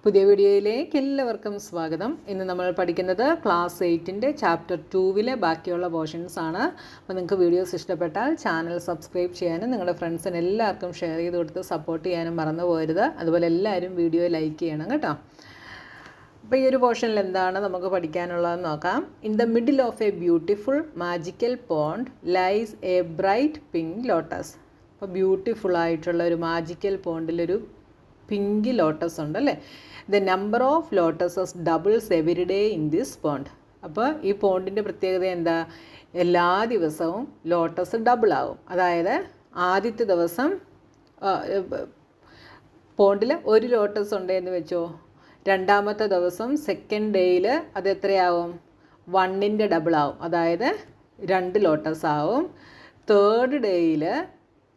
പുതിയ വീഡിയോയിലേക്ക് എല്ലാവർക്കും സ്വാഗതം. ഇന്ന് നമ്മൾ പഠിക്കുന്നത് ക്ലാസ് 8ൻ്റെ ചാപ്റ്റർ 2വിലെ ബാക്കിയുള്ള പോർഷൻസ് ആണ്. അപ്പോൾ നിങ്ങൾക്ക് വീഡിയോസ് ഇഷ്ടപ്പെട്ടാൽ ചാനൽ സബ്സ്ക്രൈബ് ചെയ്യാനും നിങ്ങളുടെ ഫ്രണ്ട്സിന് എല്ലാവർക്കും ഷെയർ ചെയ്ത് കൊടുത്ത് സപ്പോർട്ട് ചെയ്യാനും മറന്നു പോകരുത്. അതുപോലെ എല്ലാവരും വീഡിയോ ലൈക്ക് ചെയ്യണം കേട്ടോ. അപ്പോൾ ഈ ഒരു പോർഷനിൽ എന്താണ് നമുക്ക് പഠിക്കാനുള്ളതെന്ന് നോക്കാം. In the middle of a beautiful magical pond lies a bright pink lotus. അപ്പോൾ ബ്യൂട്ടിഫുൾ ആയിട്ടുള്ള ഒരു മാജിക്കൽ പോണ്ടിലൊരു പിങ്ക് ലോട്ടസ് ഉണ്ട് അല്ലേ. The number of lotuses doubles every day in this pond. അപ്പോൾ ഈ പോണ്ടിൻ്റെ പ്രത്യേകത എന്താ? എല്ലാ ദിവസവും ലോട്ടസ് ഡബിൾ ആവും. അതായത് ആദ്യത്തെ ദിവസം പോണ്ടിൽ ഒരു ലോട്ടസ് ഉണ്ടെന്ന് വെച്ചോ, രണ്ടാമത്തെ ദിവസം സെക്കൻഡ് ഡേയിൽ അത് എത്രയാവും? 1ൻ്റെ ഡബിൾ ആവും, അതായത് 2 ലോട്ടസ് ആവും. തേർഡ് ഡേയിൽ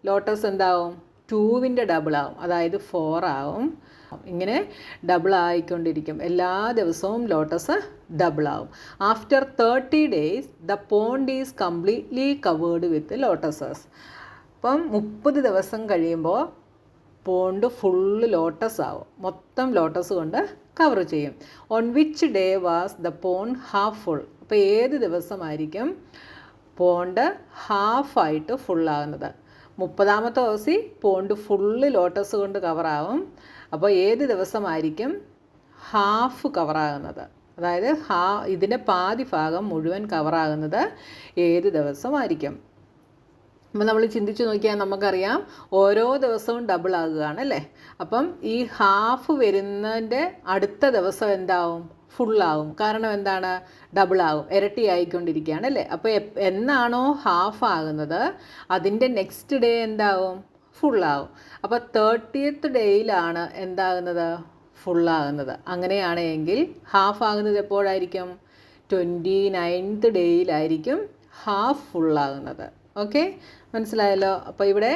ലോട്ടസ് എന്താവും? 2ൻ്റെ ഡബിൾ ആവും, അതായത് 4 ആവും. ഇങ്ങനെ ഡബിൾ ആയിക്കൊണ്ടിരിക്കും. എല്ലാ ദിവസവും ലോട്ടസ് ഡബിൾ ആവും. After 30 days the pond is completely covered with lotuses. അപ്പം 30 ദിവസം കഴിയുമ്പോൾ പോണ്ട് ഫുള്ള് ലോട്ടസ് ആവും, മൊത്തം ലോട്ടസ് കൊണ്ട് കവർ ചെയ്യും. On which day was the pond half full. അപ്പോൾ ഏത് ദിവസമായിരിക്കും പോണ്ട് ഹാഫായിട്ട് ഫുള്ളാകുന്നത്? 30ാമത്തെ ദിവസം പോണ്ട് ഫുള്ള് ലോട്ടസ് കൊണ്ട് കവറാവും. അപ്പോൾ ഏത് ദിവസമായിരിക്കും ഹാഫ് കവറാകുന്നത്? അതായത് ഇതിൻ്റെ പാതി ഭാഗം മുഴുവൻ കവറാകുന്നത് ഏത് ദിവസമായിരിക്കും? അപ്പോൾ നമ്മൾ ചിന്തിച്ച് നോക്കിയാൽ നമുക്കറിയാം ഓരോ ദിവസവും ഡബിൾ ആകുകയാണ് അല്ലേ. അപ്പം ഈ ഹാഫ് വരുന്നതിൻ്റെ അടുത്ത ദിവസം എന്താവും? ഫുള്ളാവും. കാരണം എന്താണ്? ഡബിൾ ആവും, ഇരട്ടി ആയിക്കൊണ്ടിരിക്കുകയാണ് അല്ലേ. അപ്പോൾ എന്നാണോ ഹാഫ് ആകുന്നത് അതിൻ്റെ നെക്സ്റ്റ് ഡേ എന്താവും? ഫുള്ളാവും. അപ്പോൾ 30th ഡേയിലാണ് എന്താകുന്നത്? ഫുള്ളാകുന്നത്. അങ്ങനെയാണെങ്കിൽ ഹാഫ് ആകുന്നത് എപ്പോഴായിരിക്കും? 29th ഡേയിലായിരിക്കും ഹാഫ് ഫുള്ളാകുന്നത്. ഓക്കെ, മനസ്സിലായല്ലോ. അപ്പോൾ ഇവിടെ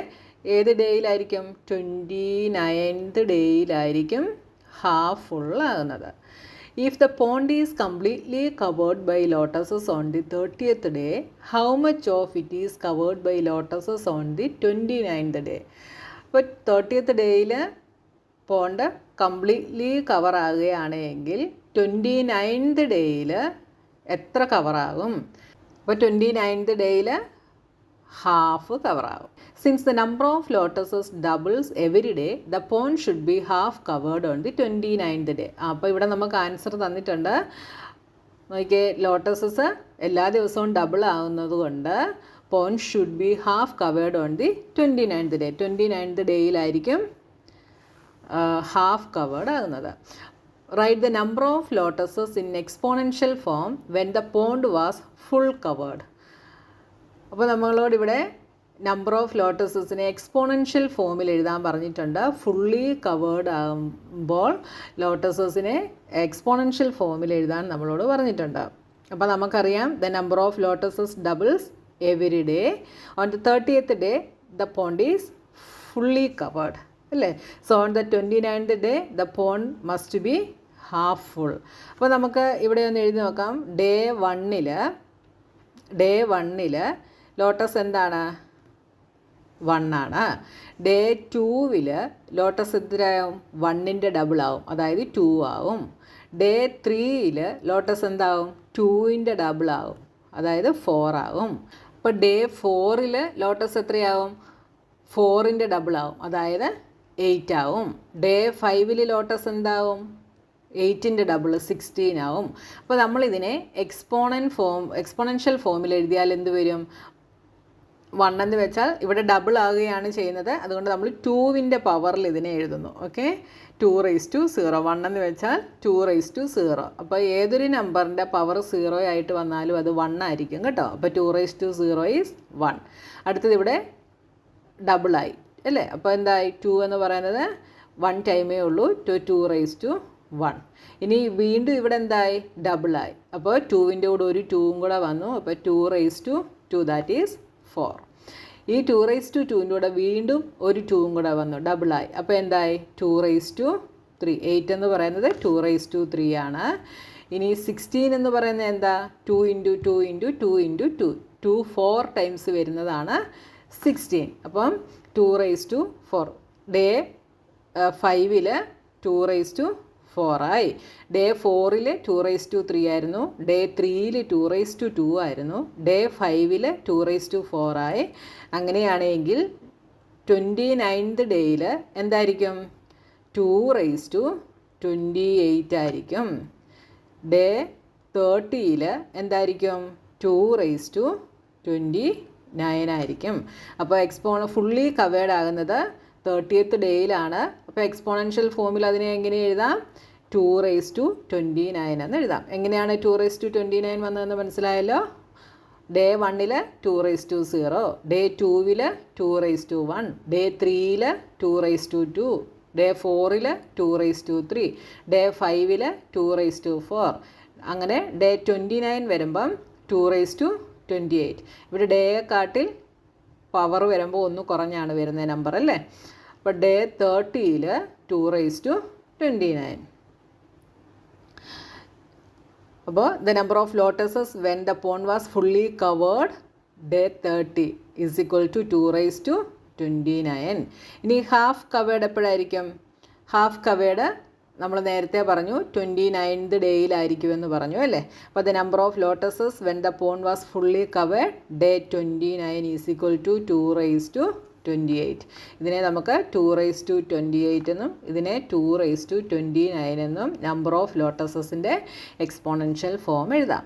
ഏത് ഡേയിലായിരിക്കും? 29th ഡേയിലായിരിക്കും ഹാഫ് ഫുള്ളാകുന്നത്. If the pond is completely covered by lotuses on the 30th day, how much of it is covered by lotuses on the 29th day? അപ്പോൾ 30th ഡേയിൽ പോണ്ട് കംപ്ലീറ്റ്ലി കവർ ആകുകയാണെങ്കിൽ 29th ഡേയിൽ എത്ര കവറാകും? അപ്പോൾ 29th ഡേയിൽ half കവറാകും. Since the number of lotuses doubles every day the pond should be half covered on the 29th day. അപ്പോൾ ഇവിടെ നമുക്ക് ആൻസർ തന്നിട്ടുണ്ട്. നോക്കിയേ, ലോട്ടസസ് എല്ലാ ദിവസവും ഡബിൾ ആകുന്നത് കൊണ്ട് pond should be half covered on the 29th day. 29th ഡേയിലായിരിക്കും ഹാഫ് കവേർഡ് ആകുന്നത്. Right the number of lotuses in exponential form when the pond was full covered. അപ്പോൾ നമ്മളോടിവിടെ നമ്പർ ഓഫ് ലോട്ടസസിനെ എക്സ്പോണൻഷ്യൽ ഫോമിൽ എഴുതാൻ പറഞ്ഞിട്ടുണ്ട്. ഫുള്ളി കവേർഡ് ആകുമ്പോൾ ലോട്ടസസിനെ exponential ഫോമിൽ എഴുതാൻ നമ്മളോട് പറഞ്ഞിട്ടുണ്ട്. അപ്പോൾ നമുക്കറിയാം the number of lotuses doubles every day. On the 30th day the pond is fully covered അല്ലേ. So on the 29th day the pond must be half full. അപ്പോൾ നമുക്ക് ഇവിടെ ഒന്ന് എഴുതി നോക്കാം. ഡേ വണ്ണിൽ ലോട്ടസ് എന്താണ്? 1 ആണ്. ഡേ 2വിൽ ലോട്ടസ് എത്രയാവും? 1ൻ്റെ ഡബിൾ ആവും, അതായത് 2 ആവും. ഡേ 3ൽ ലോട്ടസ് എന്താവും? 2ൻ്റെ ഡബിൾ ആവും, അതായത് 4 ആവും. അപ്പോൾ ഡേ 4ൽ ലോട്ടസ് എത്രയാവും? 4ൻ്റെ ഡബിൾ ആവും, അതായത് 8 ആവും. ഡേ 5ൽ ലോട്ടസ് എന്താവും? 8ൻ്റെ ഡബിൾ 16 ആവും. അപ്പോൾ നമ്മളിതിനെ എക്സ്പോണൻഷ്യൽ ഫോമിൽ എഴുതിയാൽ എന്ത് വരും? 1 എന്ന് വെച്ചാൽ ഇവിടെ ഡബിൾ ആകുകയാണ് ചെയ്യുന്നത്, അതുകൊണ്ട് നമ്മൾ 2ൻ്റെ പവറിൽ ഇതിനെ എഴുതുന്നു. ഓക്കെ, 2⁻0. 1 എന്ന് വെച്ചാൽ 2⁻0. അപ്പോൾ ഏതൊരു നമ്പറിൻ്റെ പവർ 0 ആയിട്ട് വന്നാലും അത് 1 ആയിരിക്കും കേട്ടോ. അപ്പോൾ 2⁻0 ഈസ് 1. അടുത്തത് ഇവിടെ ഡബിളായി അല്ലേ. അപ്പോൾ എന്തായി? 2 എന്ന് പറയുന്നത് 1 ടൈമേ ഉള്ളൂ. 2⁻1. ഇനി വീണ്ടും ഇവിടെ എന്തായി? ഡബിളായി. അപ്പോൾ 2ൻ്റെ കൂടെ ഒരു 2ഉം കൂടെ വന്നു. അപ്പോൾ 2⁻2 ദാറ്റ് ഈസ് 4. ഈ 2⁻2ൻ്റെ കൂടെ വീണ്ടും ഒരു 2ഉം കൂടെ വന്നു, ഡബിളായി. അപ്പോൾ എന്തായി? 2⁻3. 8 എന്ന് പറയുന്നത് 2⁻3 ആണ്. ഇനി 16 എന്ന് പറയുന്നത് എന്താ? 2 × 2 × 2 × 2. 2 4 ടൈംസ് വരുന്നതാണ് 16. അപ്പം 2⁻4. ഡേ 5ൽ 2⁻4. 4 ആയി. ഡേ 4-ൽ 2⁻³ ആയിരുന്നു. ഡേ 3-ൽ 2⁻²ആയിരുന്നു. ഡേ 5-ൽ 2⁻4 ആയി. അങ്ങനെയാണെങ്കിൽ 29th ഡേയിൽ എന്തായിരിക്കും? 2⁻28 ആയിരിക്കും. ഡേ 30-ൽ എന്തായിരിക്കും? 2⁻29 ആയിരിക്കും. അപ്പോൾ ഫുള്ളി കവേർഡ് ആകുന്നത് 30th ഡേയിലാണ്. അപ്പോൾ എക്സ്പോണൻഷ്യൽ ഫോമിൽ അതിനെ എങ്ങനെ എഴുതാം? 2⁻29 എന്ന് എഴുതാം. എങ്ങനെയാണ് 2⁻29 വന്നതെന്ന് മനസ്സിലായല്ലോ. ഡേ 1-ൽ 2⁻0, ഡേ 2-ൽ 2⁻1, ഡേ 3-ൽ 2⁻2, ഡേ 4-ൽ 2⁻3, ഡേ 5-ൽ 2⁻4. അങ്ങനെ ഡേ 29 വരുമ്പം 2⁻28. ഇവിടെ ഡേയെക്കാട്ടിൽ പവർ വരുമ്പോൾ ഒന്ന് കുറഞ്ഞാണ് വരുന്ന നമ്പർ അല്ലേ. അപ്പോൾ ഡേ 30-ൽ 2⁻29. അപ്പോൾ the number of lotuses when the pond was fully covered day 30 is equal to 2⁻29. ഇനി ഹാഫ് കവേർഡ് എപ്പോഴായിരിക്കും? ഹാഫ് കവേർഡ് നമ്മൾ നേരത്തെ പറഞ്ഞു 29th ഡേയിലായിരിക്കുമെന്ന് പറഞ്ഞു അല്ലേ. അപ്പോൾ the number of lotuses when the pond was fully covered day 29 is equal to 2⁻28. ഇതിനെ നമുക്ക് 2⁻28 എന്നും ഇതിനെ 2⁻29 എന്നും നമ്പർ ഓഫ് ലോട്ടസസിൻ്റെ എക്സ്പോണൻഷ്യൽ ഫോം എഴുതാം.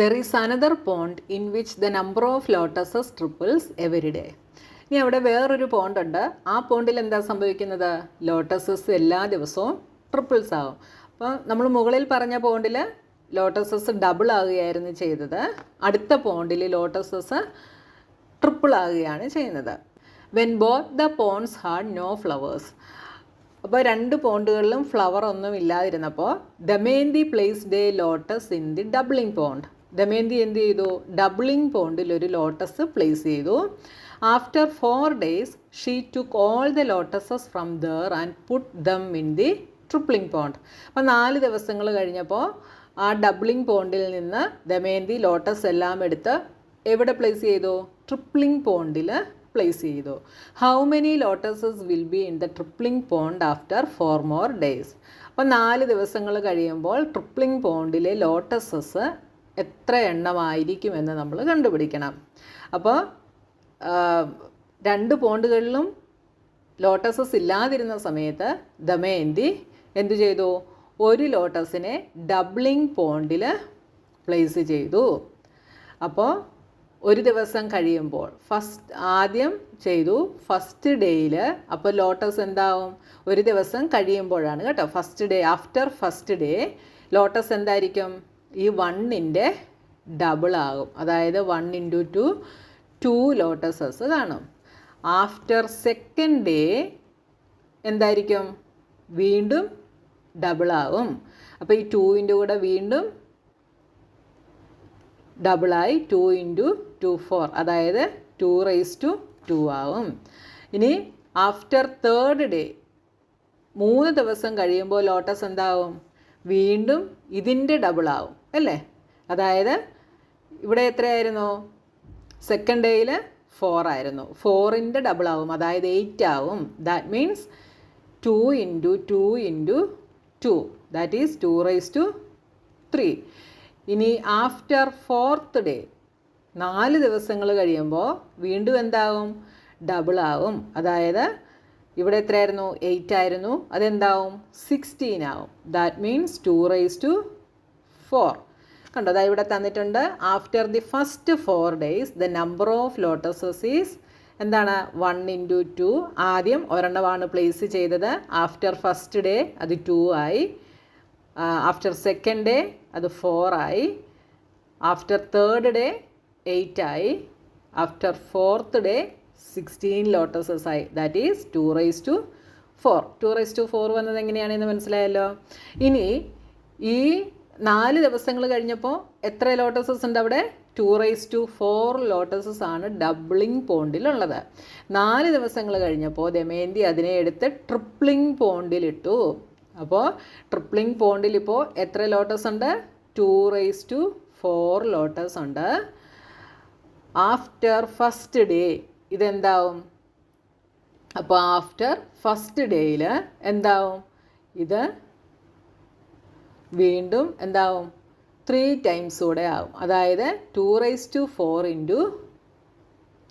There is another pond in which the number of lotuses triples every day. ഇനി അവിടെ വേറൊരു പോണ്ടുണ്ട്. ആ പോണ്ടിൽ എന്താ സംഭവിക്കുന്നത്? ലോട്ടസസ് എല്ലാ ദിവസവും ട്രിപ്പിൾസ് ആകും. അപ്പോൾ നമ്മൾ മുകളിൽ പറഞ്ഞ പോണ്ടിൽ ലോട്ടസസ് ഡബിൾ ആകുകയായിരുന്നു ചെയ്തത്. അടുത്ത പോണ്ടിൽ ലോട്ടസസ് ട്രിപ്പിൾ ആകുകയാണ് ചെയ്യുന്നത്. When both the ponds had no flowers. അപ്പോൾ രണ്ട് പോണ്ടുകളിലും ഫ്ലവർ ഒന്നും ഇല്ലാതിരുന്നപ്പോൾ Damayanti placed a lotus in the doubling pond. Damayanti എന്ത് ചെയ്തു? ഡബ്ലിംഗ് പോണ്ടിൽ ഒരു ലോട്ടസ് പ്ലേസ് ചെയ്തു. After 4 days she took all the lotuses from there and put them in the tripling pond. അപ്പോൾ 4 ദിവസങ്ങൾ കഴിഞ്ഞപ്പോൾ ആ ഡബ്ലിംഗ് പോണ്ടിൽ നിന്ന് ദമയന്തി ലോട്ടസ് എല്ലാം എടുത്ത് എവിടെ പ്ലേസ് ചെയ്തു? ട്രിപ്ലിംഗ് പോണ്ടിൽ പ്ലേസ് ചെയ്തു. How many lotuses will be in the tripling pond after 4 more days. അപ്പോൾ 4 ദിവസങ്ങൾ കഴിയുമ്പോൾ ട്രിപ്ലിംഗ് പോണ്ടിലെ ലോട്ടസസ് എത്ര എണ്ണമായിരിക്കുമെന്ന് നമ്മൾ കണ്ടുപിടിക്കണം. അപ്പോൾ രണ്ട് പോണ്ടുകളിലും ലോട്ടസസ് ഇല്ലാതിരുന്ന സമയത്ത് ദമയന്തി എന്തു ചെയ്തു? ഒരു ലോട്ടസിനെ ഡബ്ലിംഗ് പോണ്ടിൽ പ്ലേസ് ചെയ്തു. അപ്പോൾ ഒരു ദിവസം കഴിയുമ്പോൾ ആദ്യം ചെയ്തു ഫസ്റ്റ് ഡേയിൽ. അപ്പോൾ ലോട്ടസ് എന്താവും? ഒരു ദിവസം കഴിയുമ്പോഴാണ് കേട്ടോ. First day, after first day lotus എന്തായിരിക്കും? ഈ 1ൻ്റെ ഡബിൾ ആകും. അതായത് 1 × 2 2 ലോട്ടസസ് കാണും. ആഫ്റ്റർ സെക്കൻഡ് ഡേ എന്തായിരിക്കും? വീണ്ടും ഡബിൾ ആകും. അപ്പോൾ ഈ 2ൻ്റെ കൂടെ വീണ്ടും ഡബിളായി 2 × 2 4, അതായത് 2⁻2 ആവും. ഇനി ആഫ്റ്റർ തേർഡ് ഡേ 3 ദിവസം കഴിയുമ്പോൾ ലോട്ടസ് എന്താവും? വീണ്ടും ഇതിൻ്റെ ഡബിൾ ആവും അല്ലേ. അതായത് ഇവിടെ എത്രയായിരുന്നു? സെക്കൻഡ് ഡേയിൽ 4 ആയിരുന്നു. 4ൻ്റെ ഡബിൾ ആവും, അതായത് 8 ആവും. That means 2 × 2 × 2, that is 2⁻3. ഇനി ആഫ്റ്റർ 4th ഡേ 4 ദിവസങ്ങൾ കഴിയുമ്പോൾ വീണ്ടും എന്താവും? ഡബിൾ ആവും. അതായത് ഇവിടെ എത്രയായിരുന്നു? 8 ആയിരുന്നു. അതെന്താവും? 16 ആവും. That means 2⁻4. കണ്ടോ, അതായത് ഇവിടെ തന്നിട്ടുണ്ട്. After the first 4 days the number of lotuses is എന്താണ്? 1 × 2. ആദ്യം ഒരെണ്ണമാണ് പ്ലേസ് ചെയ്തത്. ആഫ്റ്റർ ഫസ്റ്റ് ഡേ അത് 2 ആയി. ആഫ്റ്റർ സെക്കൻഡ് ഡേ അത് 4 ആയി. ആഫ്റ്റർ തേർഡ് ഡേ 8 ആയി. ആഫ്റ്റർ 4th ഡേ 16 ലോട്ടസസ് ആയി. That is 2⁻4. 2⁻4 വന്നത് എങ്ങനെയാണെന്ന് മനസ്സിലായല്ലോ. ഇനി ഈ 4 ദിവസങ്ങൾ കഴിഞ്ഞപ്പോൾ എത്ര ലോട്ടസസ് ഉണ്ട് അവിടെ? 2⁻4 ലോട്ടസസ് ആണ് ഡബ്ലിംഗ് പോണ്ടിലുള്ളത്. 4 ദിവസങ്ങൾ കഴിഞ്ഞപ്പോൾ ദമയന്തി അതിനെ എടുത്ത് ട്രിപ്ലിംഗ് പോണ്ടിലിട്ടു. അപ്പോൾ ട്രിപ്ലിംഗ് പോണ്ടിൽ ഇപ്പോൾ എത്ര ലോട്ടസ് ഉണ്ട്? 2⁻4 ലോട്ടസ് ഉണ്ട്. ആഫ്റ്റർ ഫസ്റ്റ് ഡേ ഇതെന്താവും? അപ്പോൾ ആഫ്റ്റർ ഫസ്റ്റ് ഡേയിൽ എന്താവും? ഇത് വീണ്ടും എന്താവും 3 ടൈംസ് കൂടെ ആവും. അതായത് 2⁴ ഇൻറ്റു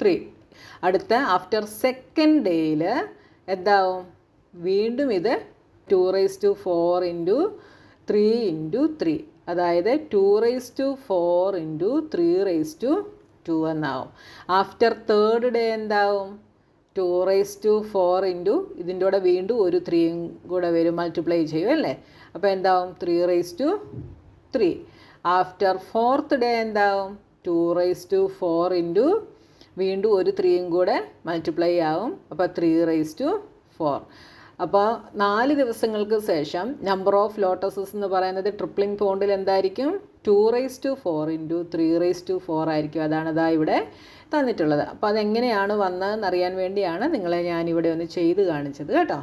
3. അടുത്ത ആഫ്റ്റർ സെക്കൻഡ് ഡേയിൽ എന്താവും? വീണ്ടും ഇത് 2⁴ ഇൻറ്റു 3 ഇൻറ്റു 3. അതായത് 2⁴ ഇൻറ്റു 3⁴ എന്നാവും. ആഫ്റ്റർ തേർഡ് ഡേ എന്താവും? 2⁴ ഇൻറ്റു ഇതിൻ്റെ കൂടെ വീണ്ടും ഒരു 3 കൂടെ വരും, മൾട്ടിപ്ലൈ ചെയ്യും അല്ലേ? അപ്പോൾ എന്താവും? 3⁻3. ആഫ്റ്റർ ഫോർത്ത് ഡേ എന്താവും? 2⁴ ഇൻറ്റു വീണ്ടും ഒരു 3 കൂടെ മൾട്ടിപ്ലൈ ആവും, അപ്പോൾ 3⁴. അപ്പോൾ 4 ദിവസങ്ങൾക്ക് ശേഷം നമ്പർ ഓഫ് ലോട്ടസസ് എന്ന് പറയുന്നത് ട്രിപ്ലിംഗ് പോണ്ടിൽ എന്തായിരിക്കും? 2⁴ ഇൻറ്റു 3⁴ ആയിരിക്കും. അതാണ് ഇതാ ഇവിടെ തന്നിട്ടുള്ളത്. അപ്പോൾ അതെങ്ങനെയാണ് വന്നതെന്ന് അറിയാൻ വേണ്ടിയാണ് നിങ്ങളെ ഞാനിവിടെ ഒന്ന് ചെയ്ത് കാണിച്ചത് കേട്ടോ.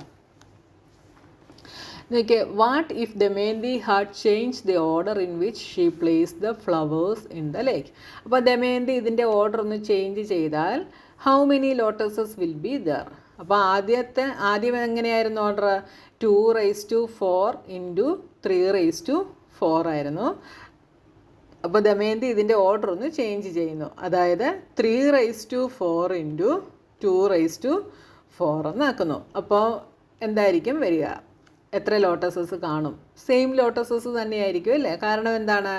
നോക്കിയേ, what if Damayanti had change the order in which she place the flowers in the lake. അപ്പോൾ ദമയന്തി ഇതിൻ്റെ ഓർഡർ ഒന്ന് ചേഞ്ച് ചെയ്താൽ how many lotuses will be there? അപ്പോൾ ആദ്യം എങ്ങനെയായിരുന്നു ഓർഡർ? 2⁴ ഇൻറ്റു 3⁴ ആയിരുന്നു. അപ്പോൾ ദമയന്തി ഇതിൻ്റെ ഓർഡർ ഒന്ന് ചേഞ്ച് ചെയ്യുന്നു. അതായത് 3⁴ ഇൻറ്റു 2⁴ എന്നാക്കുന്നു. അപ്പോൾ എന്തായിരിക്കും വരിക? എത്ര ലോട്ടസസ് കാണും? സെയിം ലോട്ടസസ് തന്നെയായിരിക്കും അല്ലേ? കാരണം എന്താണ്?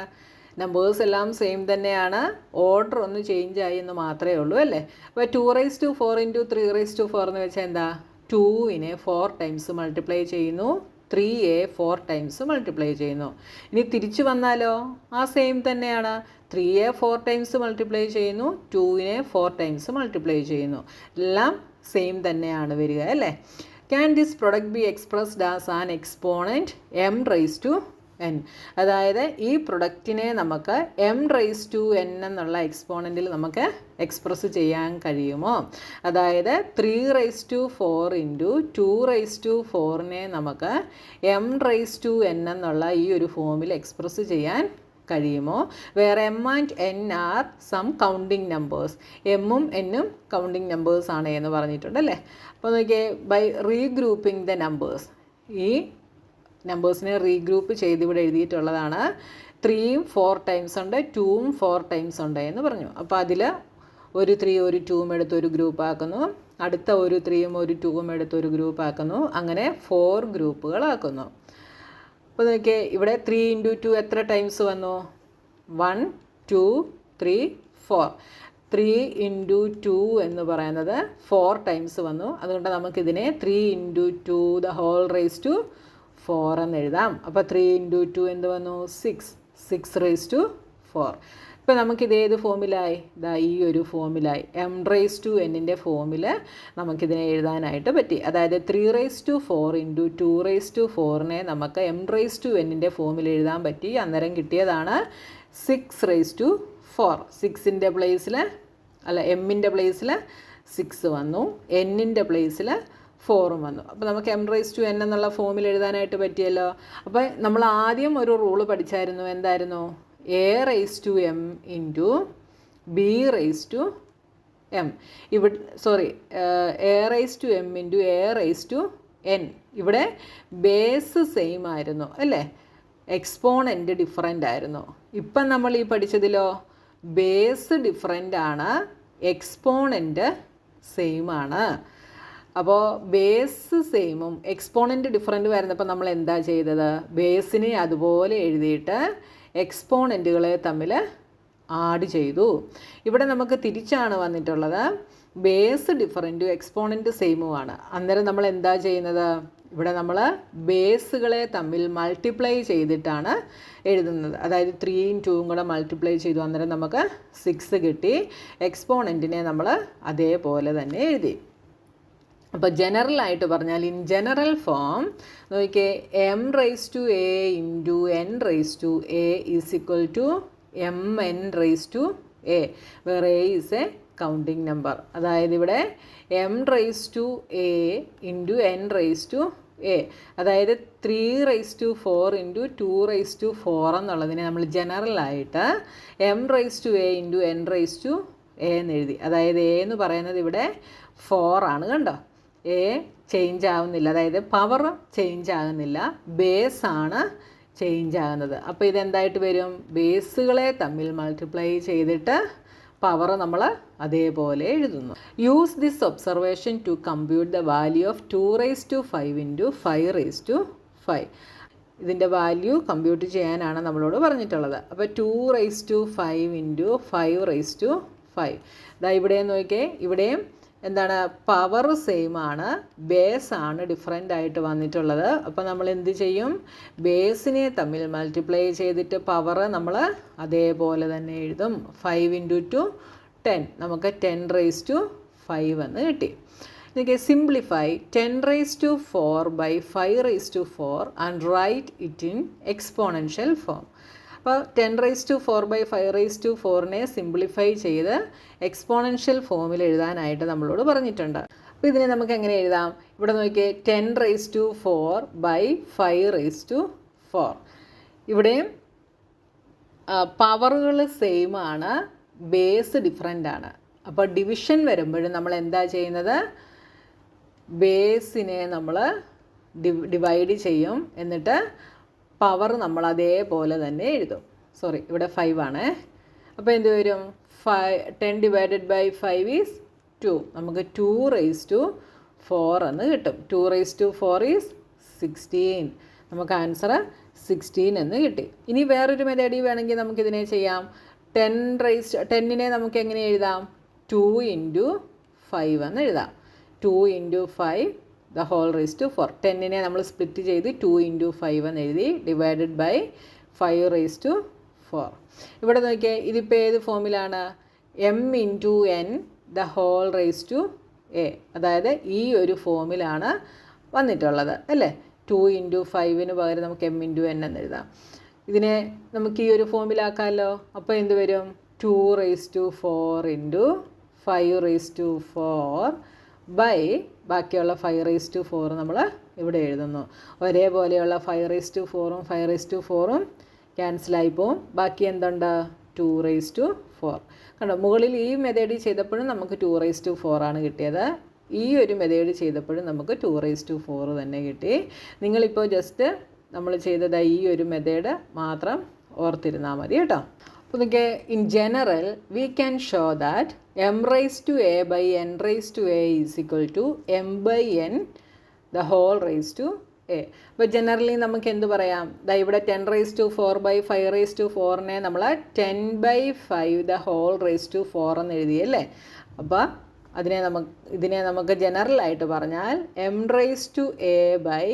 നമ്പേഴ്സ് എല്ലാം സെയിം തന്നെയാണ്, ഓർഡർ ഒന്ന് ചേഞ്ച് ആയി എന്ന് മാത്രമേ ഉള്ളൂ അല്ലേ? അപ്പോൾ 2⁴ ഇൻറ്റു 3⁴ എന്ന് വെച്ചാൽ എന്താ? 2നെ 4 ടൈംസ് മൾട്ടിപ്ലൈ ചെയ്യുന്നു, 3യെ 4 ടൈംസ് മൾട്ടിപ്ലൈ ചെയ്യുന്നു. ഇനി തിരിച്ചു വന്നാലോ? ആ സെയിം തന്നെയാണ്. 3യെ 4 ടൈംസ് മൾട്ടിപ്ലൈ ചെയ്യുന്നു, 2നെ 4 ടൈംസ് മൾട്ടിപ്ലൈ ചെയ്യുന്നു. എല്ലാം സെയിം തന്നെയാണ് വരിക അല്ലേ? Can this product be expressed as an exponent m⁻n? അതായത് ഈ പ്രൊഡക്റ്റിനെ നമുക്ക് m⁻n എന്നുള്ള എക്സ്പോണൻറ്റിൽ നമുക്ക് എക്സ്പ്രസ് ചെയ്യാൻ കഴിയുമോ? അതായത് 3⁴ ഇൻറ്റു 2⁴ നമുക്ക് m⁻n എന്നുള്ള ഈ ഒരു ഫോമിൽ എക്സ്പ്രസ് ചെയ്യാൻ കഴിയുമോ? വേറെ m and n are some counting numbers. എമ്മും എന്നും കൗണ്ടിങ് നമ്പേഴ്സ് ആണ് എന്ന് പറഞ്ഞിട്ടുണ്ടല്ലേ? അപ്പോൾ നോക്കിയേ, ബൈ റീഗ്രൂപ്പിംഗ് ദ നമ്പേഴ്സ്, ഈ നമ്പേഴ്സിനെ റീഗ്രൂപ്പ് ചെയ്ത് ഇവിടെ എഴുതിയിട്ടുള്ളതാണ്. 3ഉം 4 ടൈംസ് ഉണ്ട്, 2ഉം 4 ടൈംസ് ഉണ്ട് എന്ന് പറഞ്ഞു. അപ്പോൾ അതിൽ ഒരു 3 ഒരു 2ഉം എടുത്ത് ഒരു ഗ്രൂപ്പ് ആക്കുന്നു, അടുത്ത ഒരു 3ഉം ഒരു 2ഉം എടുത്ത് ഒരു ഗ്രൂപ്പ് ആക്കുന്നു, അങ്ങനെ 4 ഗ്രൂപ്പുകളാക്കുന്നു. അപ്പോൾ നോക്കിയേ, ഇവിടെ 3 ഇൻറ്റു 2 എത്ര ടൈംസ് വന്നു? 1 2 3 4. 3 ഇൻറ്റു 2 എന്ന് പറയുന്നത് 4 ടൈംസ് വന്നു. അതുകൊണ്ട് നമുക്കിതിനെ 3 into 2 the whole raise to 4 എന്ന് എഴുതാം. അപ്പോൾ 3 ഇൻറ്റു 2 എന്ത് വന്നു? 6⁻4. ഇപ്പോൾ നമുക്കിത് ഏത് ഫോമിലായി? ഇതാ ഈ ഒരു ഫോമിലായി, m⁻n ഫോമിൽ നമുക്കിതിനെ എഴുതാനായിട്ട് പറ്റി. അതായത് 3⁴ ഇൻറ്റു 2⁴ നമുക്ക് m⁻n ഫോമിൽ എഴുതാൻ പറ്റി. അന്നേരം കിട്ടിയതാണ് 6⁻4. 6ൻ്റെ പ്ലേസിൽ അല്ല, എമ്മിൻ്റെ പ്ലേസിൽ 6 വന്നു, എന്നിൻ്റെ പ്ലേസിൽ 4ഉം വന്നു. അപ്പോൾ നമുക്ക് m⁻n എന്നുള്ള ഫോമിൽ എഴുതാനായിട്ട് പറ്റിയല്ലോ. അപ്പോൾ നമ്മൾ ആദ്യം ഒരു റൂള് പഠിച്ചായിരുന്നു. എന്തായിരുന്നു? a⁻m into b⁻m. ഇവിടെ a⁻m ഇൻറ്റു a⁻n. ഇവിടെ ബേസ് സെയിം ആയിരുന്നു അല്ലേ? എക്സ്പോണൻ്റ് ഡിഫറൻ്റ് ആയിരുന്നു. ഇപ്പം നമ്മൾ ഈ പഠിച്ചതിലോ ബേസ് ഡിഫറൻ്റ് ആണ്, എക്സ്പോണൻ്റ് സെയിം ആണ്. അപ്പോൾ ബേസ് സെയിമും എക്സ്പോണൻ്റ് ഡിഫറൻ്റ് വരുന്നപ്പോൾ നമ്മൾ എന്താ ചെയ്തത്? ബേസിനെ അതുപോലെ എഴുതിയിട്ട് എക്സ്പോണൻറ്റുകളെ തമ്മിൽ ആഡ് ചെയ്തു. ഇവിടെ നമുക്ക് തിരിച്ചാണ് വന്നിട്ടുള്ളത്. ബേസ് ഡിഫറൻറ്റും എക്സ്പോണൻറ്റ് സെയിമുമാണ്. അന്നേരം നമ്മൾ എന്താ ചെയ്യുന്നത്? ഇവിടെ നമ്മൾ ബേസുകളെ തമ്മിൽ മൾട്ടിപ്ലൈ ചെയ്തിട്ടാണ് എഴുതുന്നത്. അതായത് 3ഉം 2ഉം കൂടെ മൾട്ടിപ്ലൈ ചെയ്തു, അന്നേരം നമുക്ക് 6 കിട്ടി. എക്സ്പോണൻറ്റിനെ നമ്മൾ അതേപോലെ തന്നെ എഴുതി. അപ്പോൾ ജനറലായിട്ട് പറഞ്ഞാൽ, ഇൻ ജനറൽ ഫോം നോക്കിയേ, m⁻a into n⁻a is equal to mn⁻a, where a is a counting number. അതായത് ഇവിടെ m⁻a ഇൻറ്റു n⁻a, അതായത് 3⁻4 ഇൻറ്റു 2⁻4 എന്നുള്ളതിനെ നമ്മൾ ജനറലായിട്ട് m⁻a ഇൻറ്റു n⁻a എന്ന് എഴുതി. അതായത് a എന്ന് പറയുന്നത് ഇവിടെ 4 ആണ്. കണ്ടോ, a ചേഞ്ച് ആവുന്നില്ല, അതായത് പവർ ചേഞ്ച് ആകുന്നില്ല, ബേസാണ് ചേഞ്ച് ആകുന്നത്. അപ്പോൾ ഇതെന്തായിട്ട് വരും? ബേസുകളെ തമ്മിൽ മൾട്ടിപ്ലൈ ചെയ്തിട്ട് പവർ നമ്മൾ അതേപോലെ എഴുതുന്നു. Use this observation to compute the value of 2⁵ into 5⁵. ഇതിൻ്റെ വാല്യൂ കമ്പ്യൂട്ട് ചെയ്യാനാണ് നമ്മളോട് പറഞ്ഞിട്ടുള്ളത്. അപ്പോൾ 2⁵ ഇൻറ്റു 5⁵. ഇതാ ഇവിടെ നോക്കിയേ, ഇവിടെയും എന്താണ്, പവർ സെയിം ആണ്, ബേസ് ആണ് ഡിഫറെൻ്റ് ആയിട്ട് വന്നിട്ടുള്ളത്. അപ്പോൾ നമ്മൾ എന്ത് ചെയ്യും? ബേസിനെ തമ്മിൽ മൾട്ടിപ്ലൈ ചെയ്തിട്ട് പവർ നമ്മൾ അതേപോലെ തന്നെ എഴുതും. 5 ഇൻറ്റു 2 10, നമുക്ക് 10⁵ എന്ന് കിട്ടി. എനിക്ക് simplify 10⁴ by 5⁴ and write it in exponential form. അപ്പോൾ 10⁴ by 5⁴ സിംപ്ലിഫൈ ചെയ്ത് എക്സ്പോണൻഷ്യൽ ഫോമിൽ എഴുതാനായിട്ട് നമ്മളോട് പറഞ്ഞിട്ടുണ്ട്. അപ്പോൾ ഇതിനെ നമുക്ക് എങ്ങനെ എഴുതാം? ഇവിടെ നോക്കിയേ, 10⁴ by 5⁴. ഇവിടെയും പവറുകൾ സെയിം ആണ്, ബേസ് ഡിഫറെൻ്റ് ആണ്. അപ്പോൾ ഡിവിഷൻ വരുമ്പോഴും നമ്മൾ എന്താ ചെയ്യുന്നത്? ബേസിനെ നമ്മൾ ഡിവൈഡ് ചെയ്യും, എന്നിട്ട് പവർ നമ്മൾ അതേപോലെ തന്നെ എഴുതും. സോറി, ഇവിടെ 5 ആണ്. അപ്പോൾ എന്ത് വരും? 10 ഡിവൈഡഡ് ബൈ 5 ഈസ് 2. നമുക്ക് 2⁴ എന്ന് കിട്ടും. 2⁴ ഈസ് 16. നമുക്ക് ആൻസർ 16 എന്ന് കിട്ടി. ഇനി വേറൊരു മെത്തേഡ് വേണമെങ്കിൽ നമുക്കിതിനെ ചെയ്യാം. 10നെ നമുക്ക് എങ്ങനെ എഴുതാം? 2 ഇൻറ്റു 5 എന്ന് എഴുതാം. 2 ഇൻറ്റു 5 ⁴. 10നെ നമ്മൾ സ്പ്ലിറ്റ് ചെയ്ത് 2 ഇൻറ്റു 5 എന്ന് എഴുതി, ഡിവൈഡഡ് ബൈ 5⁴. ഇവിടെ നോക്കിയാൽ ഇതിപ്പോൾ ഏത് ഫോമിലാണ്? m ഇൻറ്റു n ⁴ അതായത് ഈ ഒരു ഫോമിലാണ് വന്നിട്ടുള്ളത് അല്ലേ? 2 ഇൻറ്റു 5ന് പകരം നമുക്ക് m ഇൻറ്റു n എന്ന് എഴുതാം. ഇതിനെ നമുക്ക് ഈ ഒരു ഫോമിലാക്കാമല്ലോ. അപ്പോൾ എന്ത് വരും? 2⁴ ഇൻറ്റു 5⁴ ബൈ ബാക്കിയുള്ള 5⁴ നമ്മൾ ഇവിടെ എഴുതുന്നു. ഒരേപോലെയുള്ള 5⁴ 5⁴ ക്യാൻസലായി പോവും. ബാക്കി എന്തുണ്ട്? 2⁴. കണ്ടോ, മുകളിൽ ഈ മെത്തേഡ് ചെയ്തപ്പോഴും നമുക്ക് 2⁴ ആണ് കിട്ടിയത്. ഈ ഒരു മെത്തേഡ് ചെയ്തപ്പോഴും നമുക്ക് 2⁴ തന്നെ കിട്ടി. നിങ്ങളിപ്പോൾ ജസ്റ്റ് നമ്മൾ ചെയ്തത് ഈ ഒരു മെത്തേഡ് മാത്രം ഓർത്തിരുന്നാൽ മതി കേട്ടോ. അപ്പോൾ നിങ്ങൾക്ക് in general we can show that m⁴ by n⁴ is equal to m/n ⁴ അപ്പോൾ ജനറലി നമുക്ക് എന്ത് പറയാം? ഇവിടെ 10⁴ by 5⁴ നമ്മൾ 10/5 എന്ന് എഴുതിയല്ലേ? അപ്പോൾ ഇതിനെ നമുക്ക് ജനറലായിട്ട് പറഞ്ഞാൽ m⁴ by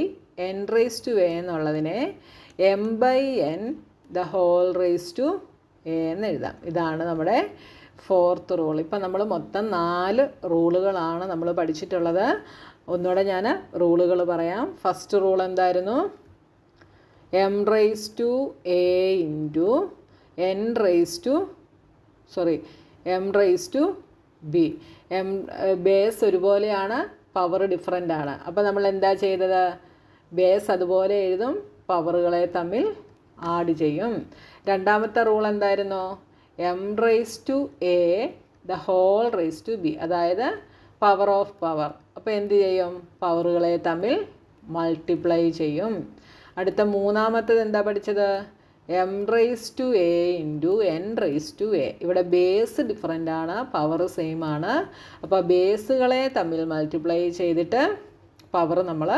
n⁴ എന്നുള്ളതിനെ m/n ⁴ എന്ന് എഴുതാം. ഇതാണ് നമ്മുടെ 4th റൂൾ. ഇപ്പം നമ്മൾ മൊത്തം 4 റൂളുകളാണ് നമ്മൾ പഠിച്ചിട്ടുള്ളത്. ഒന്നുകൂടെ ഞാൻ റൂളുകൾ പറയാം. ഫസ്റ്റ് റൂൾ എന്തായിരുന്നു? m⁴ into m⁴b. ബേസ് ഒരുപോലെയാണ്, പവർ ഡിഫറെൻ്റ് ആണ്. അപ്പോൾ നമ്മൾ എന്താ ചെയ്തത്? ബേസ് അതുപോലെ എഴുതും, പവറുകളെ തമ്മിൽ ആഡ് ചെയ്യും. രണ്ടാമത്തെ റൂൾ എന്തായിരുന്നു? m⁴ b, അതായത് പവർ ഓഫ് പവർ. അപ്പോൾ എന്ത് ചെയ്യും? പവറുകളെ തമ്മിൽ മൾട്ടിപ്ലൈ ചെയ്യും. അടുത്ത മൂന്നാമത്തത് എന്താ പഠിച്ചത്? m⁴ ഇൻറ്റു n⁴ ഇവിടെ ബേസ് ഡിഫറെൻ്റ് ആണ്, പവർ സെയിം ആണ്. അപ്പോൾ ബേസുകളെ തമ്മിൽ മൾട്ടിപ്ലൈ ചെയ്തിട്ട് പവർ നമ്മൾ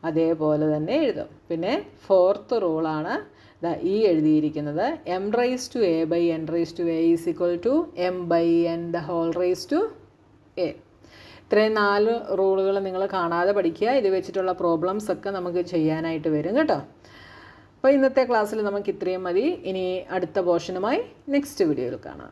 അതേപോലെ തന്നെ എഴുതും. പിന്നെ 4th റൂളാണ് ഈ എഴുതിയിരിക്കുന്നത്. m⁴ by n⁴ is equal to m/n ⁴ ഇത്രയും 4 റൂളുകൾ നിങ്ങൾ കാണാതെ പഠിക്കുക. ഇത് വെച്ചിട്ടുള്ള പ്രോബ്ലംസ് ഒക്കെ നമുക്ക് ചെയ്യാനായിട്ട് വരും കേട്ടോ. അപ്പോൾ ഇന്നത്തെ ക്ലാസ്സിൽ നമുക്ക് ഇത്രയും മതി. ഇനി അടുത്ത പോർഷനുമായി നെക്സ്റ്റ് വീഡിയോയിൽ കാണാം.